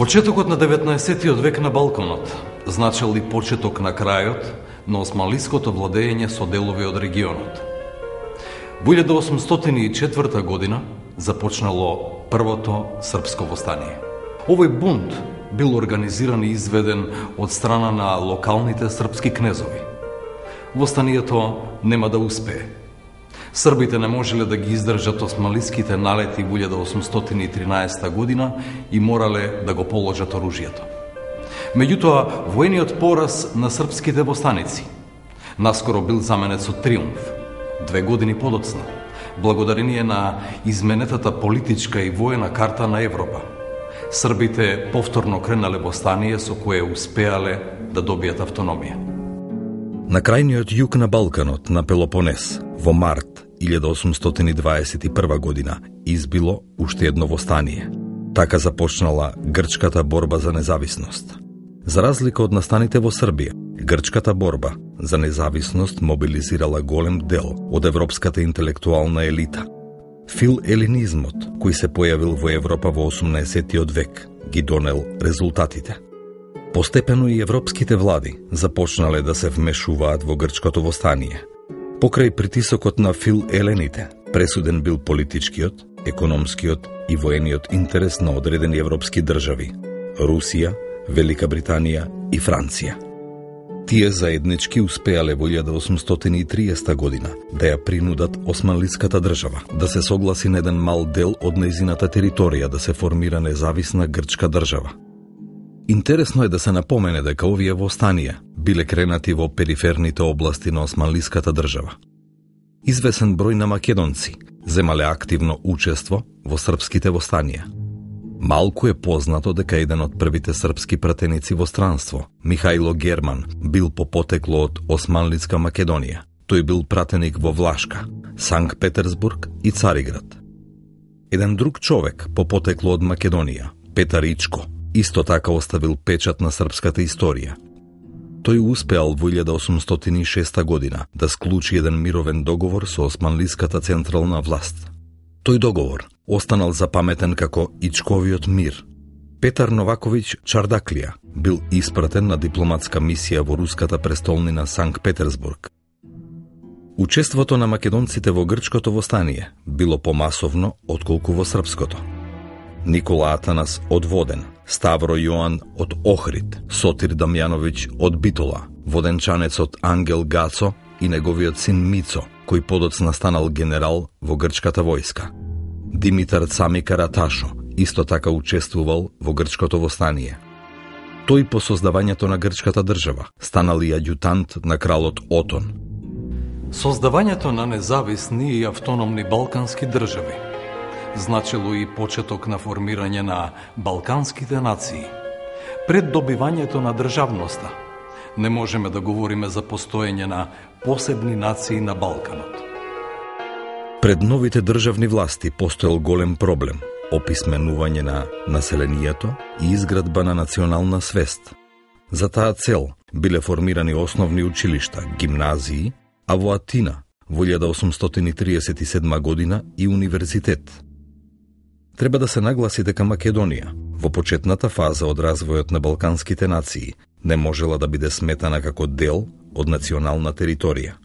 Почетокот на 19-тиот век на Балканот значел и почеток на крајот на османлиското владење со делови од регионот. Во 1804 година започнало првото српско востание. Овој бунт бил организиран и изведен од страна на локалните српски кнезови. Востанието нема да успее. Србите не можеле да ги издржат османлиските налети во 1813 година и морале да го положат оружјето. Меѓутоа, воениот пораз на српските востаници наскоро бил заменет со триумф. 2 години подоцна, благодарение на изменетата политичка и воена карта на Европа, србите повторно кренале востание со кое успеале да добијат автономија. На крајниот југ на Балканот, на Пелопонес, во март 1821 година, избило уште едно востание. Така започнала грчката борба за независност. За разлика од настаните во Србија, грчката борба за независност мобилизирала голем дел од европската интелектуална елита. Филелинизмот, кој се појавил во Европа во 18-тиот век, ги донел резултатите. Постепено и европските влади започнале да се вмешуваат во грчкото востание. Покрај притисокот на филелените, пресуден бил политичкиот, економскиот и воениот интерес на одредени европски држави – Русија, Велика Британија и Франција. Тие заеднички успеале во 1830 година да ја принудат османлиската држава да се согласи на еден мал дел од нејзината територија да се формира независна грчка држава. Интересно е да се напомене дека овие востанија биле кренати во периферните области на османлиската држава. Извесен број на македонци земале активно учество во српските востанија. Малку е познато дека еден од првите српски пратеници во странство, Михајло Герман, бил по потекло од Османлиска Македонија. Тој бил пратеник во Влашка, Санкт Петерсбург и Цариград. Еден друг човек по потекло од Македонија, Петар Ичко, исто така оставил печат на српската историја. Тој успеал во 1806 година да склучи еден мировен договор со османлиската централна власт. Тој договор останал запаметен како Ичковиот мир. Петар Новаковиќ Чардаклија бил испратен на дипломатска мисија во руската престолнина Санкт Петерсбург. Учеството на македонците во грчкото востание било помасовно отколку во српското. Никола Атанас од Воден, Ставро Јоан од Охрид, Сотир Дамјановиќ од Битола, воденчанецот Ангел Гацо и неговиот син Мицо, кој подоцна станал генерал во грчката војска. Димитар Цами Караташо исто така учествувал во грчкото востание. Тој по создавањето на грчката држава станал и аѓутант на кралот Отон. Создавањето на независни и автономни балкански држави значило и почеток на формирање на балканските нации. Пред добивањето на државноста не можеме да говориме за постоење на посебни нации на Балканот. Пред новите државни власти постоел голем проблем – описменување на населението и изградба на национална свест. За таа цел биле формирани основни училишта, гимназии, а во Атина во 1837 година и универзитет. Треба да се нагласи дека Македонија, во почетната фаза од развојот на балканските нации, не можела да биде сметана како дел од национална територија.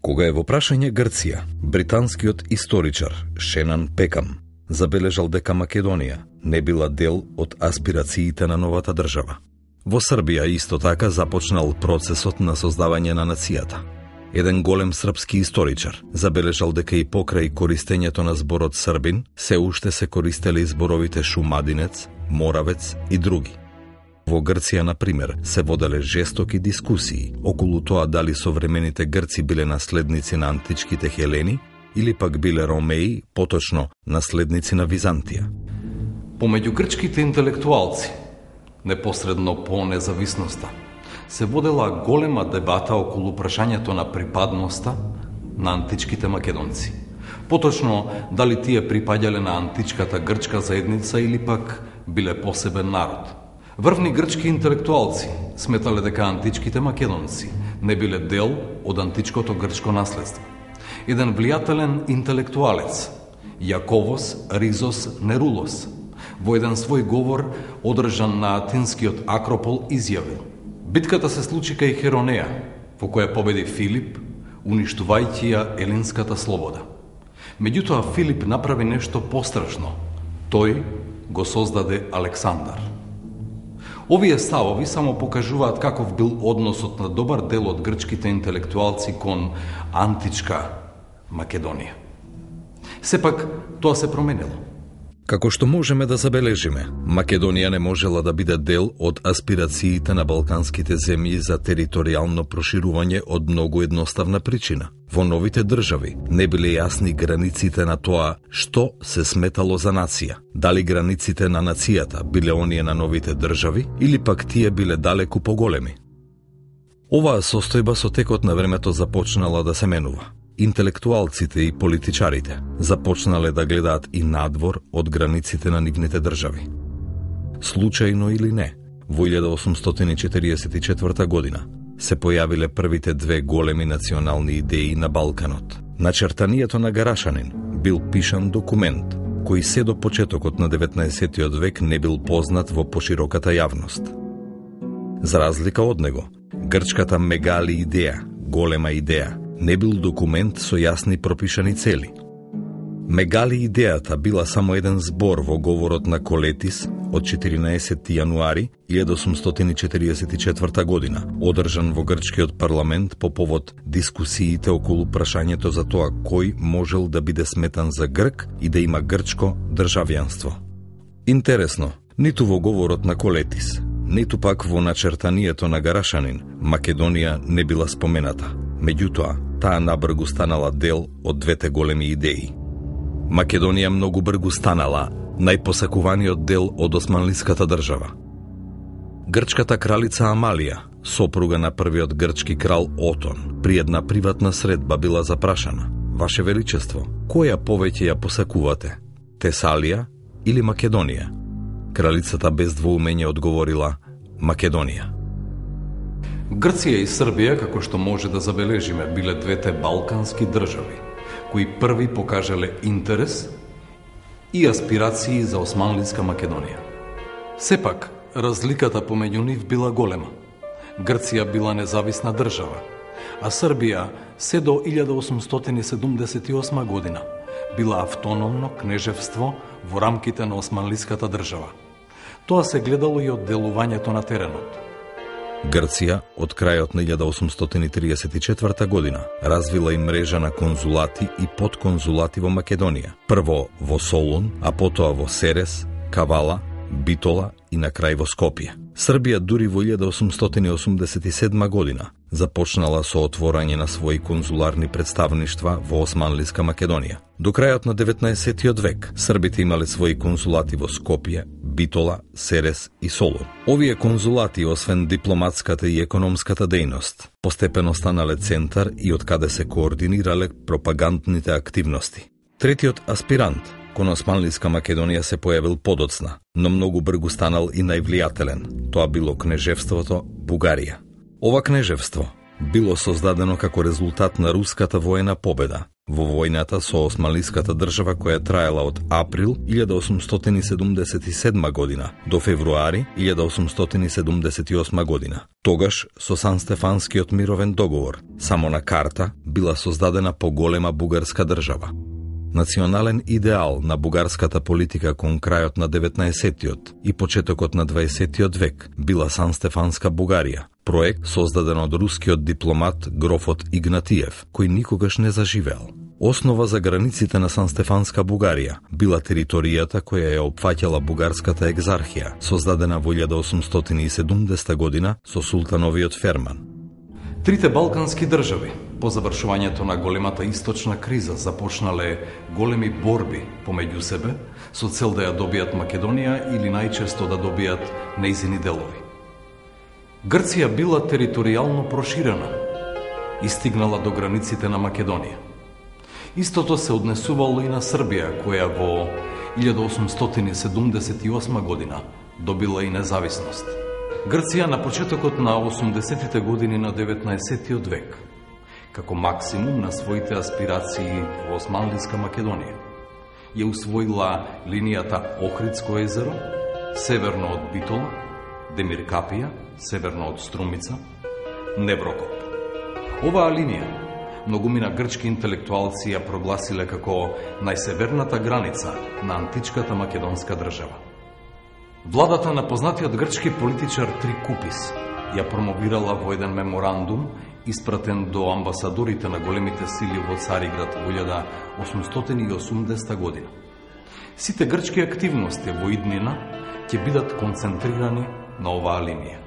Кога е во прашање Грција, британскиот историчар Шенан Пекам забележал дека Македонија не била дел од аспирациите на новата држава. Во Србија исто така започнал процесот на создавање на нацијата. Еден голем српски историчар забележал дека и покрај користењето на зборот србин, се уште се користеле зборовите шумадинец, моравец и други. Во Грција, например, се воделе жестоки дискусии околу тоа дали современите грци биле наследници на античките хелени или пак биле ромеи, поточно наследници на Византија. Помеѓу грчките интелектуалци, непосредно по независноста, се водела голема дебата околу прашањето на припадноста на античките македонци. Поточно, дали тие припаѓале на античката грчка заедница или пак биле посебен народ. Врвни грчки интелектуалци сметале дека античките македонци не биле дел од античкото грчко наследство. Еден влијателен интелектуалец, Јаковос Ризос Нерулос, Во еден свој говор, одржан на атинскиот Акропол, изјавил: битката се случи кај Херонеја, во која победи Филип, уништувајќи ја елинската слобода. Меѓутоа Филип направи нешто пострашно. Тој го создаде Александар. Овие ставови само покажуваат каков бил односот на добар дел од грчките интелектуалци кон античка Македонија. Сепак, тоа се променило. Како што можеме да забележиме, Македонија не можела да биде дел од аспирациите на балканските земји за територијално проширување од многу едноставна причина. Во новите држави не биле јасни границите на тоа што се сметало за нација. Дали границите на нацијата биле оние на новите држави или пак тие биле далеку поголеми. Оваа состојба со текот на времето започнала да се менува. Интелектуалците и политичарите започнале да гледаат и надвор од границите на нивните држави. Случајно или не, во 1844 година се појавиле првите две големи национални идеи на Балканот. Начертанието на Гарашанин бил пишан документ, кој се до почетокот на 19. век не бил познат во пошироката јавност. За разлика од него, грчката мегали идеја, голема идеја, не бил документ со јасни пропишани цели. Мегали идејата била само еден збор во говорот на Колетис од 14. јануари 1844 година, одржан во грчкиот парламент по повод дискусиите околу прашањето за тоа кој можел да биде сметан за грк и да има грчко државјанство. Интересно, ниту во говорот на Колетис, ниту пак во начертанието на Гарашанин, Македонија не била спомената. Меѓутоа, таа набргу станала дел од двете големи идеи. Македонија многу бргу станала најпосакуваниот дел од османлиската држава. Грчката кралица Амалија, сопруга на првиот грчки крал Отон, при една приватна средба била запрашана: Ваше Величество, која повеќе ја посакувате, Тесалија или Македонија? Кралицата без двоумење одговорила: Македонија. Грција и Србија, како што може да забележиме, биле двете балкански држави, кои први покажале интерес и аспирации за османлиска Македонија. Сепак, разликата помеѓу нив била голема. Грција била независна држава, а Србија се до 1878 година била автономно кнежевство во рамките на османлиската држава. Тоа се гледало и од делувањето на теренот. Грција од крајот на 1834 година развила и мрежа на конзулати и подконзулати во Македонија. Прво во Солун, а потоа во Серес, Кавала, Битола и на крај во Скопје. Србија дури во 1887 година започнала со отворање на своји конзуларни представништва во Османлиска Македонија. До крајот на 19. век србите имале своји конзулати во Скопје, Битола, Серес и Солун. Овие конзулати, освен дипломатската и економската дејност, постепено станале центар и од каде се координирале пропагандните активности. Третиот аспирант кон Османлиска Македонија се појавил подоцна, но многу бргу станал и највлијателен. Тоа било кнежевството Бугарија. Ова кнежевство било создадено како резултат на руската воена победа во војната со османлиската држава која траела од април 1877 година до февруари 1878 година. Тогаш со Сан-Стефанскиот мировен договор само на карта била создадена поголема бугарска држава. Национален идеал на бугарската политика кон крајот на 19-тиот и почетокот на 20-тиот век била Сан-Стефанска Бугарија, проект создаден од рускиот дипломат грофот Игнатиев, кој никогаш не заживеал. Основа за границите на Сан-Стефанска Бугарија била територијата која ја опфаќала бугарската екзархија, создадена во 1870 година со султановиот ферман. Трите балкански држави по завршувањето на големата источна криза започнале големи борби помеѓу себе со цел да ја добијат Македонија или најчесто да добијат нејзини делови. Грција била територијално проширена и стигнала до границите на Македонија. Истото се однесувало и на Србија, која во 1878 година добила и независност. Грција на почетокот на 80-тите години на 19-тиот век, како максимум на своите аспирации во Османлиска Македонија. ја усвоила линијата Охридско езеро, северно од Битола, Демиркапија, северно од Струмица, Неврокоп. Оваа линија многумина грчки интелектуалци ја прогласиле како најсеверната граница на античката македонска држава. Владата на познатиот грчки политичар Трикупис ја промовирала во еден меморандум испратен до амбасадорите на големите сили во Цариград во 1880 година. Сите грчки активности во иднина ќе бидат концентрирани на оваа линија.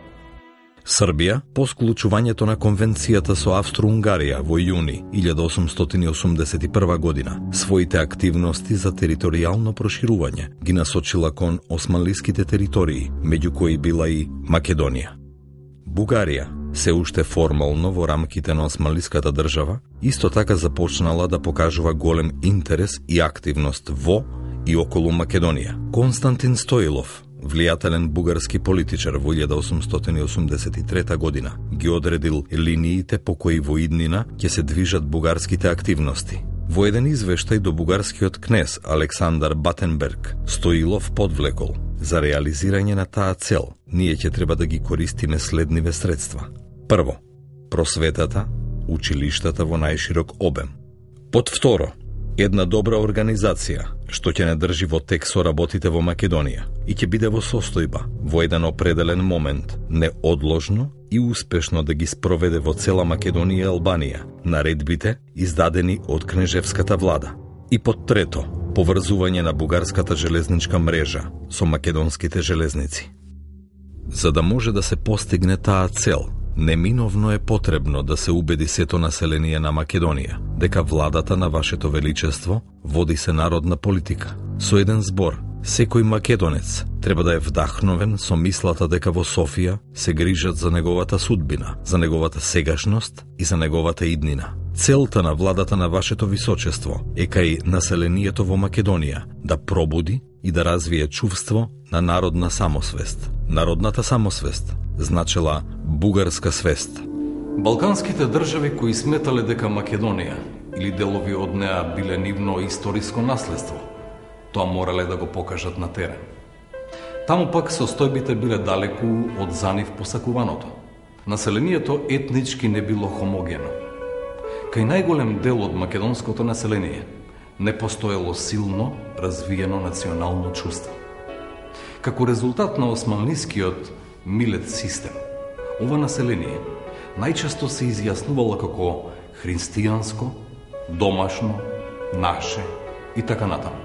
Србија, по склучувањето на конвенцијата со Австро-Унгарија во јуни 1881 година, своите активности за територијално проширување ги насочила кон османлиските територии, меѓу кои била и Македонија. Бугарија, се уште формално во рамките на османлиската држава, исто така започнала да покажува голем интерес и активност во и околу Македонија. Константин Стоилов, влијателен бугарски политичар во 1883 година, ги одредил линиите по кои во иднина ќе се движат бугарските активности. Во еден извештај до бугарскиот кнез Александар Батенберг, Стоилов подвлекол: за реализирање на таа цел, ние ќе треба да ги користиме следниве средства. Прво, просветата, училиштата во најширок обем. Под второ, една добра организација, што ќе не држи во тек со работите во Македонија и ќе биде во состојба во еден определен момент неодложно и успешно да ги спроведе во цела Македонија и Албанија наредбите издадени од кнежевската влада. И под трето, поврзување на бугарската железничка мрежа со македонските железници. За да може да се постигне таа цел, неминовно е потребно да се убеди сето население на Македонија дека владата на Вашето Величество води се народна политика. Со еден збор, секој македонец треба да е вдахновен со мислата дека во Софија се грижат за неговата судбина, за неговата сегашност и за неговата иднина. Целта на владата на Вашето Височество е кај населението во Македонија да пробуди и да развие чувство на народна самосвест. Народната самосвест значела бугарска свест. Балканските држави кои сметале дека Македонија или делови од неа биле нивно историско наследство, тоа морале да го покажат на терен. Таму пак состојбите биле далеку од за нив посакуваното. Населението етнички не било хомогено. Кај најголем дел од македонското население не постоело силно развиено национално чувство. Како резултат на османлискиот милет систем, ова население најчесто се изјаснувало како христијанско, домашно, наше и така натаму.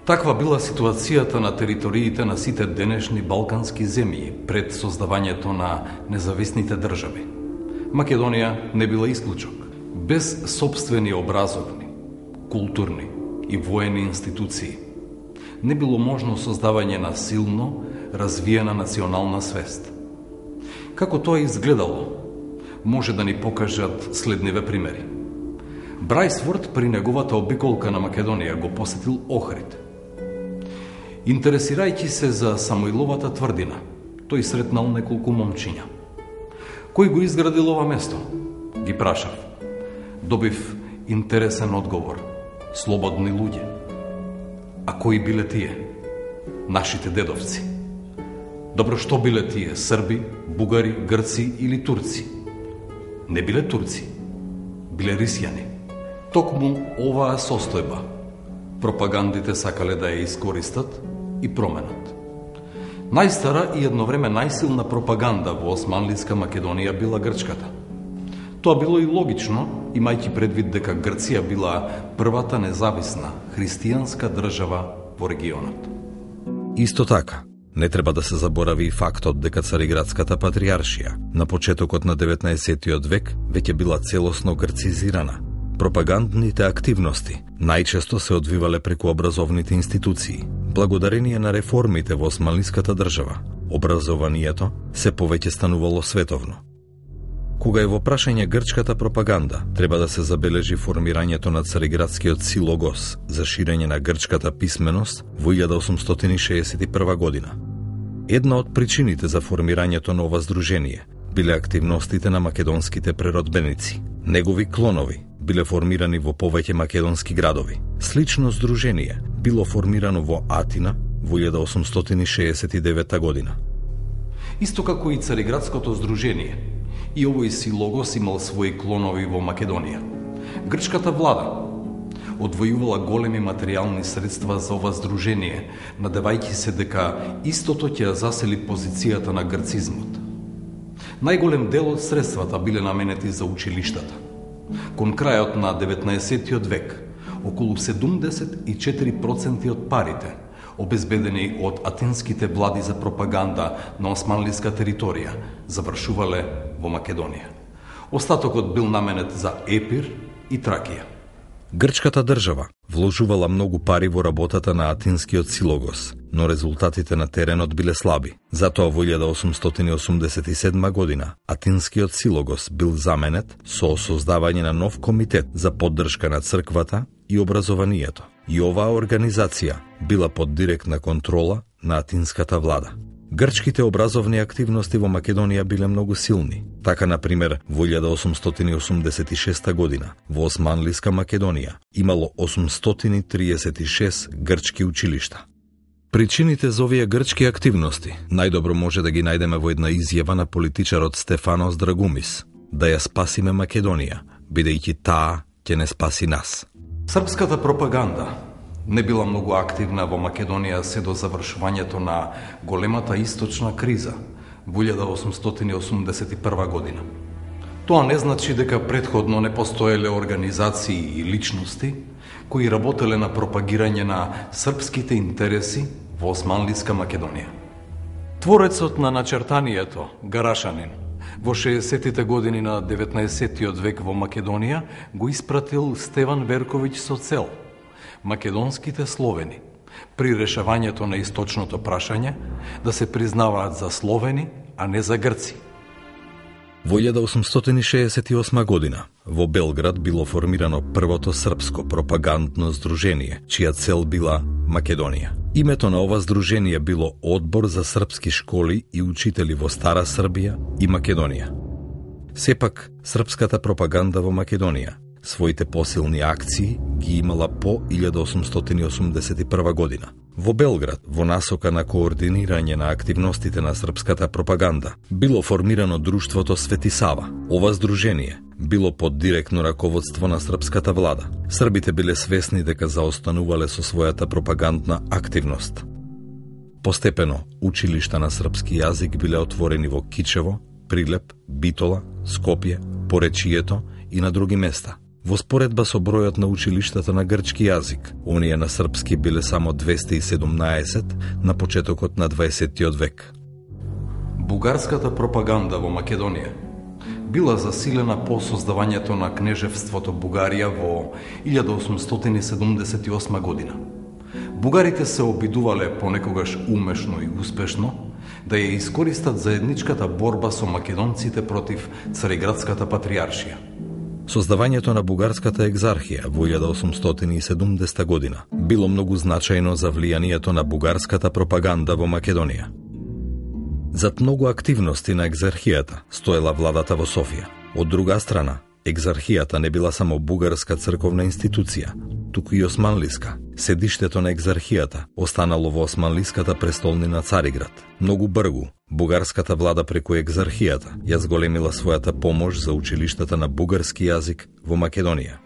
Таква била ситуацијата на териториите на сите денешни балкански земји пред создавањето на независните држави. Македонија не била исклучок. Без собствени образовни, културни и воени институции не било можно создавање на силно развиена национална свест. Како тоа изгледало, може да ни покажат следниве примери. Брајсворт при неговата обиколка на Македонија го посетил Охрид. Интересирајќи се за Самоиловата тврдина, тој сретнал неколку момчиња. Кој го изградил ова место? Ги прашав. Добив интересен одговор. Слободни луѓе. А кои биле тие? Нашите дедовци. Добро, што биле тие? Срби, бугари, грци или турци? Не биле турци. Биле рисјани. Токму оваа состојба пропагандите сакале да ја искористат и променат. Најстара и едновреме најсилна пропаганда во османлиска Македонија била грчката. Тоа било и логично, имајќи предвид дека Грција била првата независна христијанска држава во регионот. Исто така, не треба да се заборави и фактот дека Цариградската патријаршија на почетокот на 19. век веќе била целосно грцизирана. Пропагандните активности најчесто се одвивале преку образовните институции. Благодарение на реформите во османлиската држава, образованието се повеќе станувало световно. Кога е во прашање грчката пропаганда, треба да се забележи формирањето на Цариградскиот силогос за ширење на грчката писменост во 1861 година. Една од причините за формирањето на ова здружение биле активностите на македонските преродбеници. Негови клонови биле формирани во повеќе македонски градови. Слично здружение било формирано во Атина во 1869 година. Исто како и Цариградското здружение, и овој силогос имал своји клонови во Македонија. Грчката влада одвојувала големи материјални средства за ова здружение, надевајќи се дека истото ќе засели позицијата на грцизмот. Најголем дел од средствата биле наменети за училиштата. Кон крајот на 19 век, околу 74% од парите, обезбедени од атинските влади за пропаганда на османлиска територија, завршувале во Македонија. Остатокот бил наменет за Епир и Тракија. Грчката држава вложувала многу пари во работата на атинскиот силогос, но резултатите на теренот биле слаби. Затоа во 1887 година атинскиот силогос бил заменет со создавање на нов комитет за поддршка на црквата и образованието. И оваа организација била под директна контрола на атинската влада. Грчките образовни активности во Македонија биле многу силни. Така, например, во 1886 година во Османлиска Македонија имало 836 грчки училишта. Причините за овие грчки активности најдобро може да ги најдеме во една изјава на политичарот Стефанос Драгумис: да ја спасиме Македонија, бидејќи таа ќе не спаси нас. Српската пропаганда не била многу активна во Македонија се до завршувањето на големата источна криза во 1881 година. Тоа не значи дека претходно не постоеле организации и личности кои работеле на пропагирање на српските интереси во Османлиска Македонија. Творецот на начертанието, Гарашанин, во 60-тите години на 19 век во Македонија го испратил Стеван Верковиќ со цел македонските словени при решавањето на источното прашање да се признаваат за словени, а не за грци. Во 1868 година во Белград било формирано првото српско пропагандно здружение, чија цел била Македонија. Името на ова здружение било Одбор за српски школи и учители во Стара Србија и Македонија. Сепак, српската пропаганда во Македонија своите посилни акции ги имала по 1881 година. Во Белград, во насока на координирање на активностите на српската пропаганда, било формирано друштвото Свети Сава. Ова здружение било под директно раководство на српската влада. Србите биле свесни дека заостанувале со својата пропагандна активност. Постепено, училишта на српски јазик биле отворени во Кичево, Прилеп, Битола, Скопје, Поречието и на други места. Во споредба со бројот на училиштата на грчки јазик, оние на српски биле само 217 на почетокот на 20 век. Бугарската пропаганда во Македонија била засилена по создавањето на кнежевството Бугарија во 1878 година. Бугарите се обидувале понекогаш умешно и успешно да ја искористат заедничката борба со македонците против Цариградската патријаршија. Создавањето на бугарската екзархија во 1870 година било многу значајно за влијанието на бугарската пропаганда во Македонија. Зад многу активности на екзархијата стоела владата во Софија. Од друга страна, екзархијата не била само бугарска црковна институција, туку и османлиска. Седиштето на екзархијата останало во османлиската престолнина Цариград. Многу бргу, бугарската влада преку екзархијата ја зголемила својата помош за училиштата на бугарски јазик во Македонија.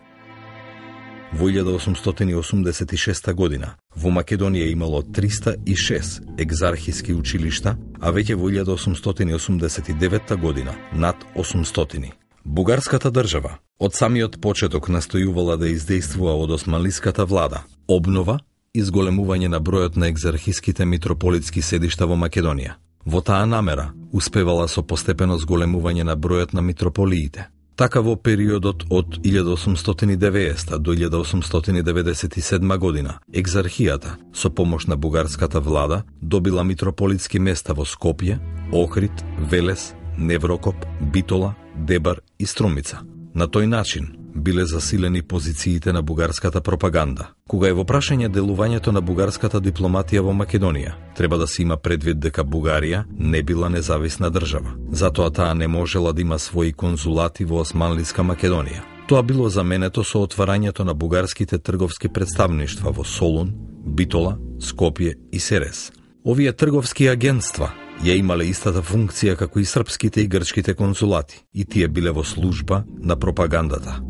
Во 1886 година во Македонија имало 306 екзархиски училишта, а веќе во 1889 година над 800. Бугарската држава од самиот почеток настојувала да издействува од османлиската влада обнова и зголемување на бројот на екзархиските митрополитски седишта во Македонија. Во таа намера успевала со постепено зголемување на бројот на митрополиите. Така во периодот од 1890 до 1897 година екзархијата со помош на бугарската влада добила митрополитски места во Скопје, Охрид, Велес, Неврокоп, Битола, Дебар и Струмица. На тој начин биле засилени позициите на бугарската пропаганда. Кога е во прашање делувањето на бугарската дипломатија во Македонија, треба да се има предвид дека Бугарија не била независна држава. Затоа таа не можела да има своји конзулати во Османлиска Македонија. Тоа било заменето со отварањето на бугарските трговски представништва во Солун, Битола, Скопје и Серес. Овие трговски агентства ја имале истата функција како и српските и грчките консулати и тие биле во служба на пропагандата.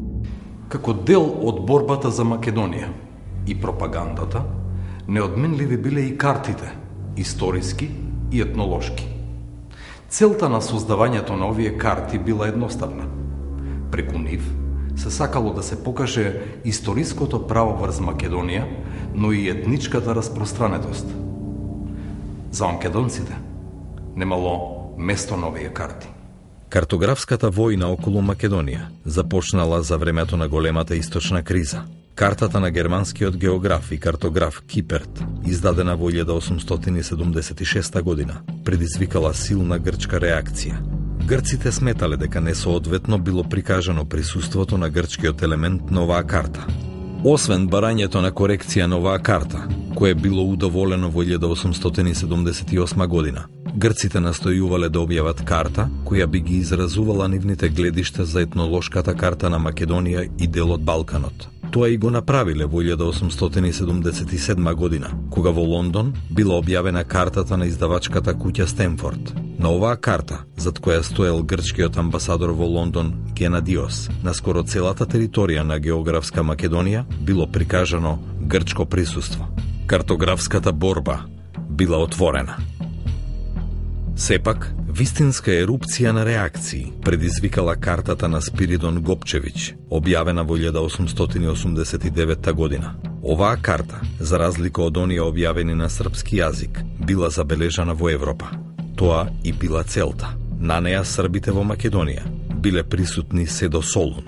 Како дел од борбата за Македонија и пропагандата, неодменливи биле и картите, историски и етнолошки. Целта на создавањето на овие карти била едноставна. Преку нив се сакало да се покаже историското право врз Македонија, но и етничката распространетост. За македонците немало место на овие карти. Картографската војна околу Македонија започнала за времето на големата источна криза. Картата на германскиот географ и картограф Киперт, издадена во 1876 година, предизвикала силна грчка реакција. Грците сметале дека несоодветно било прикажано присуството на грчкиот елемент на оваа карта. Освен барањето на корекција на оваа карта, кое било удоволено во 1878 година, грците настојувале да објават карта која би ги изразувала нивните гледишта за етнолошката карта на Македонија и дел од Балканот. Тоа и го направиле во 1877 година, кога во Лондон била објавена картата на издавачката куќа Стенфорд. На оваа карта, зад која стоел грчкиот амбасадор во Лондон Генадиос, на скоро целата територија на географска Македонија било прикажано грчко присуство. Картографската борба била отворена. Сепак, вистинска ерупција на реакции предизвикала картата на Спиридон Гопчевиќ, објавена во 1889 година. Оваа карта, за разлика од оние објавени на српски јазик, била забележана во Европа. Тоа и била целта. На неа србите во Македонија биле присутни се до Солун.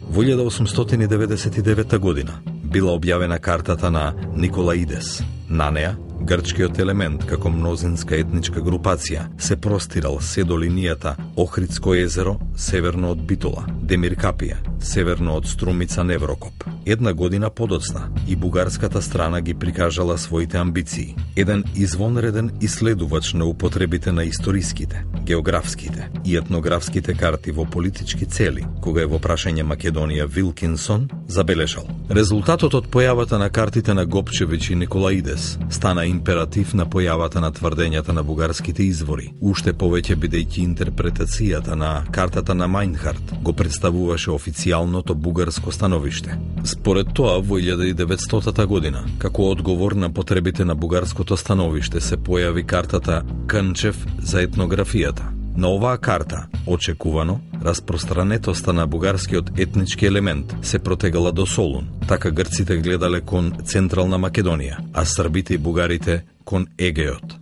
Во 1899 година била објавена картата на Николаидес. На неа грчкиот елемент како мнозинска етничка групација се простирал се до линијата Охридско езеро, северно од Битола, Демиркапија, северно од Струмица Неврокоп. Една година подоцна и бугарската страна ги прикажала своите амбиции. Еден извонреден исследувач на употребите на историските, географските и етнографските карти во политички цели, кога е во прашање Македонија Вилкинсон, забележал: резултатот од појавата на картите на Гопчевиќ и Николаидес стана императив на појавата на тврдењата на бугарските извори, уште повеќе бидејќи интерпретацијата на картата на Мајнхарт го представуваше официјалното бугарско становиште. Според тоа, во 1900 година, како одговор на потребите на бугарското становиште, се појави картата Кънчев за етнографијата. На оваа карта, очекувано, распространетоста на бугарскиот етнички елемент се протегала до Солун, така грците гледале кон Централна Македонија, а србите и бугарите кон Егеот.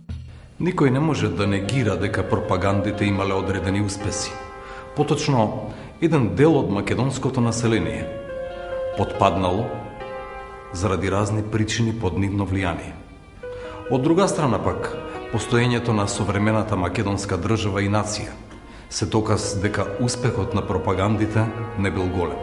Никој не може да негира дека пропагандите имале одредени успеси. Поточно, еден дел од македонското население потпаднало заради разни причини под нивно влијание. Од друга страна пак, постоењето на современата македонска држава и нација се доказ дека успехот на пропагандите не бил голем.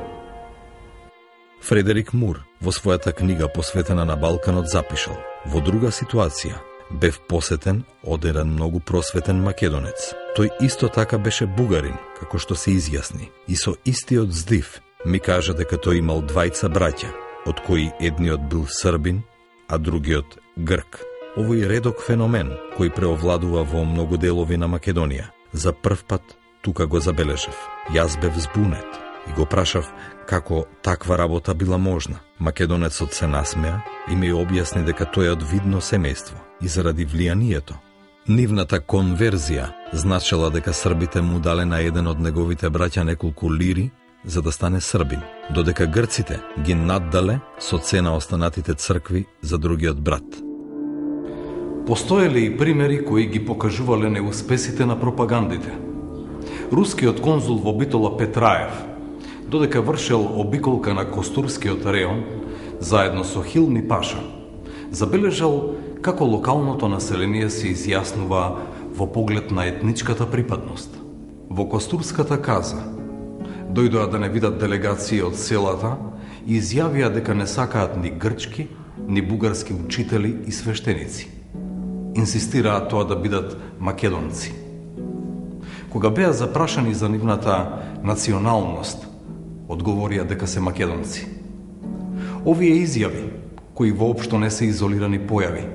Фредерик Мур во својата книга посветена на Балканот запишал: во друга ситуација бев посетен од еден многу просветен македонец. Тој исто така беше бугарин, како што се изјасни, и со истиот здив ми кажа дека тој имал двајца браќа, од кои едниот бил србин, а другиот грк. Овој редок феномен, кој преовладува во многу делови на Македонија, за прв пат тука го забележав. Јас бев збунет и го прашав како таква работа била можна. Македонецот се насмеа и ми објасни дека тој е од видно семејство и заради влијанието. Нивната конверзија значела дека србите му дале на еден од неговите браќа неколку лири за да стане србин, додека грците ги наддале со цена останатите цркви за другиот брат. Постоеле и примери кои ги покажувале неуспесите на пропагандите. Рускиот конзул во Битола Петраев, додека вршел обиколка на Костурскиот реон, заедно со Хилми Паша, забележал како локалното население се изјаснува во поглед на етничката припадност. Во Костурската каза дојдоа да не видат делегации од селата и изјавија дека не сакаат ни грчки, ни бугарски учители и свештеници. Инсистираат тоа да бидат македонци. Кога беа запрашани за нивната националност, одговорија дека се македонци. Овие изјави, кои воопшто не се изолирани појави,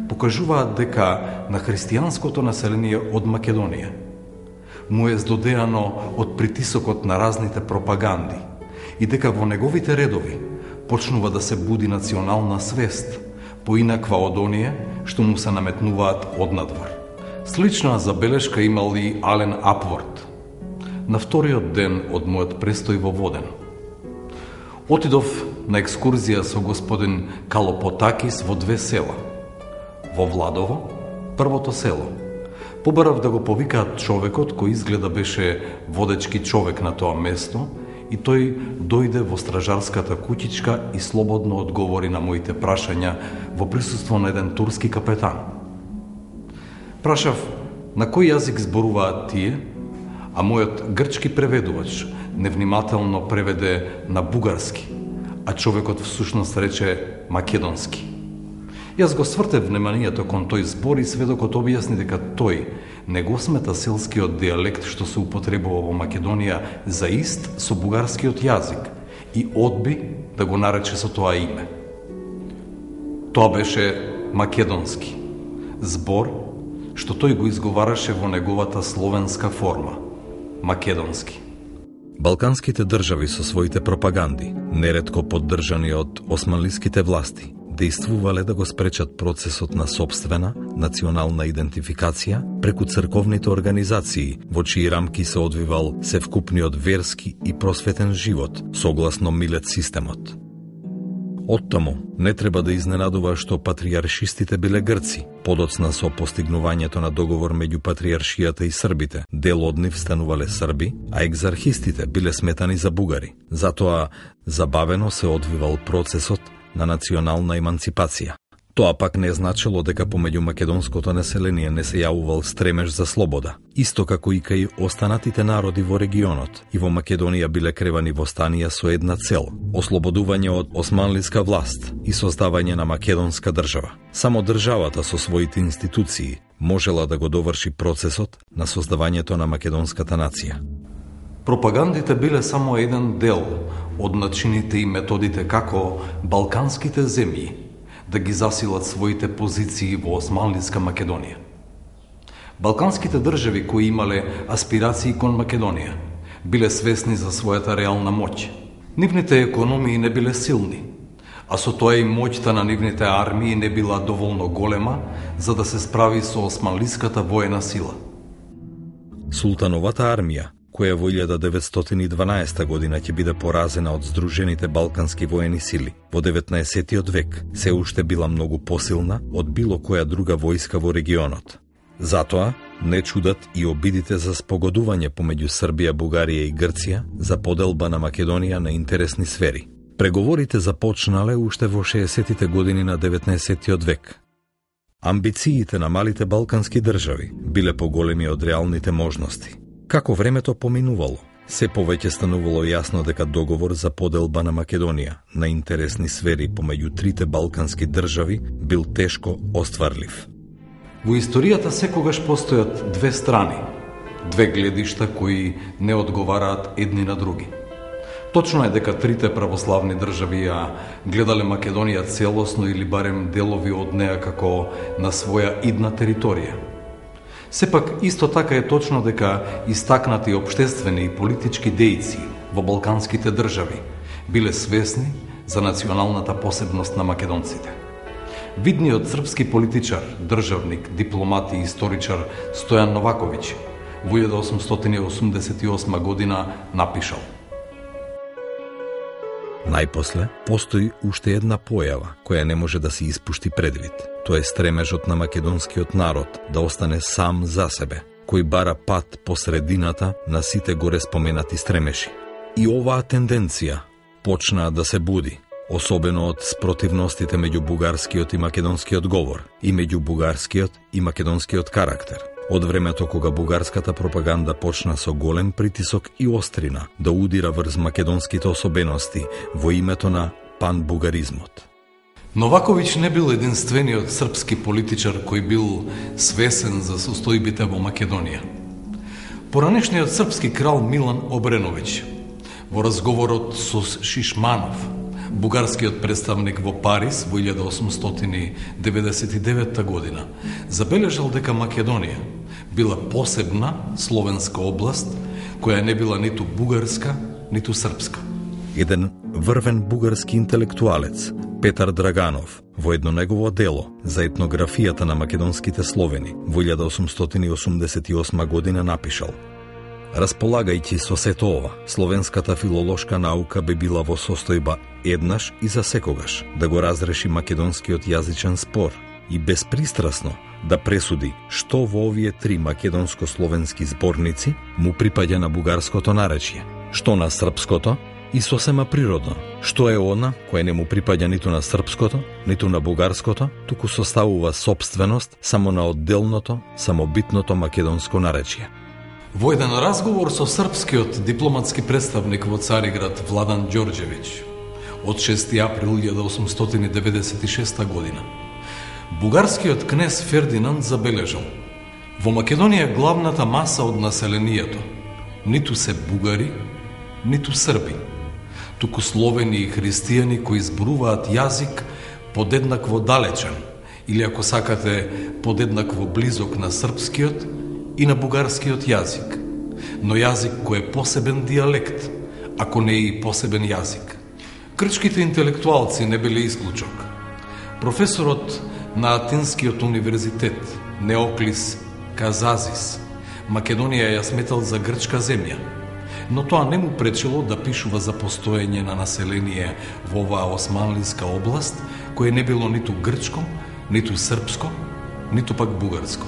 покажуваат дека на христијанското население од Македонија му е здодеано од притисокот на разните пропаганди и дека во неговите редови почнува да се буди национална свест, поинаква од оние што му се наметнуваат однадвор. Слична забелешка имал и Ален Апворд. На вториот ден од мојот престој во Воден отидов на екскурзија со господин Калопотакис во две села. Во Владово, првото село, побарав да го повикаат човекот кој изгледа беше водечки човек на тоа место и тој дојде во стражарската куќичка и слободно одговори на моите прашања во присуство на еден турски капетан. Прашав на кој јазик зборуваат тие, а мојот грчки преведувач невнимателно преведе на бугарски, а човекот всушност рече македонски. Јас го свртев вниманието кон тој збор и сведокот објасни дека тој не го смета селскиот дијалект што се употребува во Македонија за ист со бугарскиот јазик и одби да го нарече со тоа име. Тоа беше македонски, збор што тој го изговараше во неговата словенска форма – македонски. Балканските држави со своите пропаганди, неретко поддржани од османлиските власти, действувале да го спречат процесот на сопствена, национална идентификација преку црковните организации, во чии рамки се одвивал севкупниот верски и просветен живот, согласно Милет системот. Оттаму не треба да изненадува што патриаршистите биле грци, подоцна со постигнувањето на договор меѓу патриаршијата и србите. Дел од нив станувале срби, а екзархистите биле сметани за бугари. Затоа забавено се одвивал процесот на национална еманципација. Тоа пак не значило дека помеѓу македонското население не се јавувал стремеж за слобода. Исто како и кај останатите народи во регионот, и во Македонија биле кревани востанија со една цел – ослободување од османлиска власт и создавање на македонска држава. Само државата со своите институции можела да го доврши процесот на создавањето на македонската нација. Пропагандите биле само еден дел од начините и методите како балканските земји да ги засилат своите позиции во османлиска Македонија. Балканските држави кои имале аспирации кон Македонија биле свесни за својата реална моќ. Нивните економии не биле силни, а со тоа и моќта на нивните армии не била доволно голема за да се справи со османлиската воена сила. Султановата армија, која во 1912 година ќе биде поразена од Здружените балкански воени сили во 19. век, се уште била многу посилна од било која друга војска во регионот. Затоа не чудат и обидите за спогодување помеѓу Србија, Бугарија и Грција за поделба на Македонија на интересни сфери. Преговорите започнале уште во 60-тите години на 19. век. Амбициите на малите балкански држави биле поголеми од реалните можности. Како времето поминувало, се повеќе станувало јасно дека договор за поделба на Македонија на интересни сфери помеѓу трите балкански држави бил тешко остварлив. Во историјата секогаш постојат две страни, две гледишта кои не одговараат едни на други. Точно е дека трите православни држави ја гледале Македонија целосно или барем делови од неа како на своја идна територија. Сепак, исто така е точно дека истакнати општествени и политички дејци во балканските држави биле свесни за националната посебност на македонците. Видниот српски политичар, државник, дипломат и историчар Стојан Новаковиќ во 1888 година напишал: Најпосле, постои уште една појава која не може да се испушти предвид. Тоа е стремежот на македонскиот народ да остане сам за себе, кој бара пат по средината на сите горе споменати стремеши. И оваа тенденција почнаа да се буди, особено од спротивностите меѓу бугарскиот и македонскиот говор и меѓу бугарскиот и македонскиот карактер. Од времето кога бугарската пропаганда почна со голем притисок и острина да удира врз македонските особености во името на панбугаризмот. Новаковиќ не бил единствениот српски политичар кој бил свесен за состојбите во Македонија. Поранешниот српски крал Милан Обреновиќ во разговорот со Шишманов Бугарскиот представник во Париз во 1899 година забележал дека Македонија била посебна словенска област која не била ниту бугарска, ниту српска. Еден врвен бугарски интелектуалец, Петар Драганов, во едно негово дело за етнографијата на македонските словени во 1888 година напишал: располагајќи со сето ова, словенската филолошка наука би била во состојба еднаш и за секогаш да го разреши македонскиот јазичен спор и безпристрасно да пресуди што во овие три македонско-словенски зборници му припаѓа на бугарското наречје, што на српското и сосема природно, што е она кое не му припаѓа ниту на српското, ниту на бугарското, туку составува собственост само на одделното, самобитното македонско наречје. Во еден разговор со српскиот дипломатски представник во Цариград Владан Ѓорѓевиќ од 6 април 1896 година, бугарскиот кнез Фердинанд забележал: во Македонија главната маса од населението ниту се бугари, ниту срби, туку словени и христијани кои зборуваат јазик подеднакво далечен, или ако сакате подеднакво близок на српскиот и на бугарскиот јазик, но јазик кој е посебен дијалект, ако не и посебен јазик. Грчките интелектуалци не биле исклучок. Професорот на Атинскиот универзитет Неоклис Казазис Македонија ја сметал за грчка земја, но тоа не му пречело да пишува за постоење на население во оваа османлиска област, кое не било ниту грчко, ниту српско, ниту пак бугарско.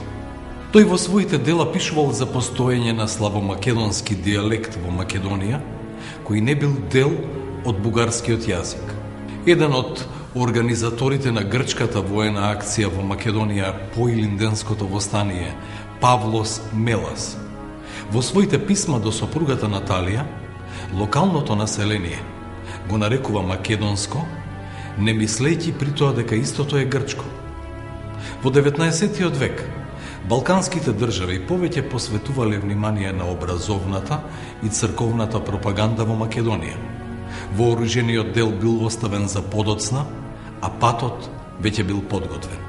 Тој во своите дела пишувал за постоење на славомакедонски дијалект во Македонија, кој не бил дел од бугарскиот јазик. Еден од организаторите на грчката воена акција во Македонија по Илинденското востание, Павлос Мелас, во своите писма до сопругата Наталија, локалното население го нарекува македонско, не мислејќи при тоа дека истото е грчко. Во 19. век, балканските држави повеќе посветувале внимание на образовната и црковната пропаганда во Македонија. Вооружениот дел бил оставен за подоцна, а патот веќе бил подготвен.